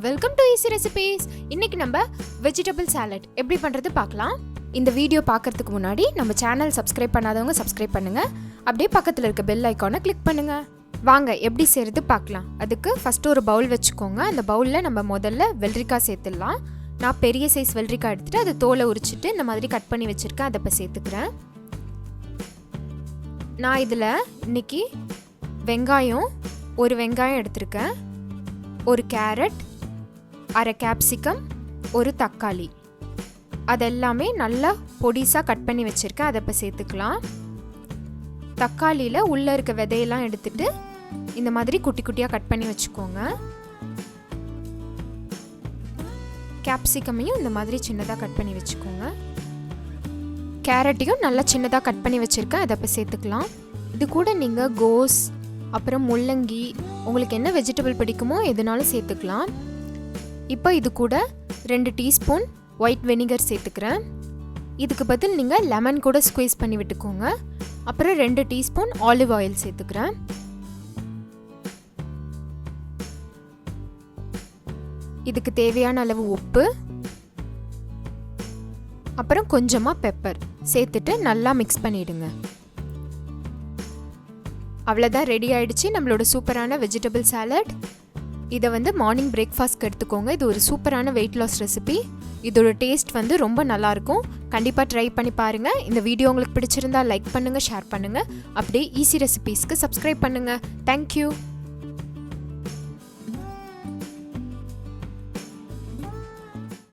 Welcome to easy recipes. இன்னைக்கு நம்ம vegetable salad எப்படி பண்ணுறது பார்க்கலாம். இந்த வீடியோ பார்க்கறதுக்கு முன்னாடி நம்ம சேனல் சப்ஸ்கிரைப் பண்ணாதவங்க சப்ஸ்கிரைப் பண்ணுங்கள். அப்படியே பக்கத்தில் இருக்க பெல் ஐக்கானை கிளிக் பண்ணுங்கள். வாங்க எப்படி செய்கிறது பார்க்கலாம். அதுக்கு ஃபஸ்ட்டு ஒரு பவுல் வச்சுக்கோங்க. அந்த பவுலில் நம்ம முதல்ல வெள்ளரிக்காய் சேர்த்துடலாம். நான் பெரிய சைஸ் வெள்ளரிக்காய் எடுத்துகிட்டு அதை தோலை உரிச்சிட்டு இந்த மாதிரி கட் பண்ணி வச்சுருக்கேன். அதை இப்போ சேர்த்துக்கிறேன். நான் இதில் இன்னைக்கு ஒரு வெங்காயம் எடுத்திருக்கேன், ஒரு கேரட், அரை கேப்சிகம், ஒரு தக்காளி, அதெல்லாமே நல்லா பொடிசாக கட் பண்ணி வச்சுருக்கேன். அதை இப்போ சேர்த்துக்கலாம். தக்காளியில் உள்ளே இருக்க விதையெல்லாம் எடுத்துட்டு இந்த மாதிரி குட்டி குட்டியாக கட் பண்ணி வச்சுக்கோங்க. கேப்சிகமையும் இந்த மாதிரி சின்னதாக கட் பண்ணி வச்சுக்கோங்க. கேரட்டையும் நல்லா சின்னதாக கட் பண்ணி வச்சுருக்கேன். அதை இப்போ சேர்த்துக்கலாம். இது கூட நீங்கள் கோஸ், அப்புறம் முள்ளங்கி, உங்களுக்கு என்ன வெஜிடபிள் பிடிக்குமோ எதுனாலும் சேர்த்துக்கலாம். இப்போ இது கூட 2 டீஸ்பூன் ஒயிட் வினிகர் சேர்த்துக்கிறேன். இதுக்கு பதில் நீங்கள் லெமன் கூட ஸ்குவீஸ் பண்ணி விட்டுக்கோங்க. அப்புறம் 2 டீஸ்பூன் ஆலிவ் ஆயில் சேர்த்துக்கிறேன். இதுக்கு தேவையான அளவு உப்பு, அப்புறம் கொஞ்சமாக பெப்பர் சேர்த்துட்டு நல்லா மிக்ஸ் பண்ணிவிடுங்க. அவ்வளோதான், ரெடி ஆகிடுச்சு நம்மளோட சூப்பரான வெஜிடபிள் சாலட். இதை மார்னிங் பிரேக்ஃபாஸ்ட்க்கு எடுத்துக்கோங்க. இது ஒரு சூப்பரான வெயிட் லாஸ் ரெசிபி. இதோட டேஸ்ட் ரொம்ப நல்லாயிருக்கும். கண்டிப்பாக ட்ரை பண்ணி பாருங்கள். இந்த வீடியோ உங்களுக்கு பிடிச்சிருந்தா லைக் பண்ணுங்கள், ஷேர் பண்ணுங்கள். அப்படியே ஈஸி ரெசிபீஸ்க்கு சப்ஸ்கிரைப் பண்ணுங்கள். தேங்க்யூ.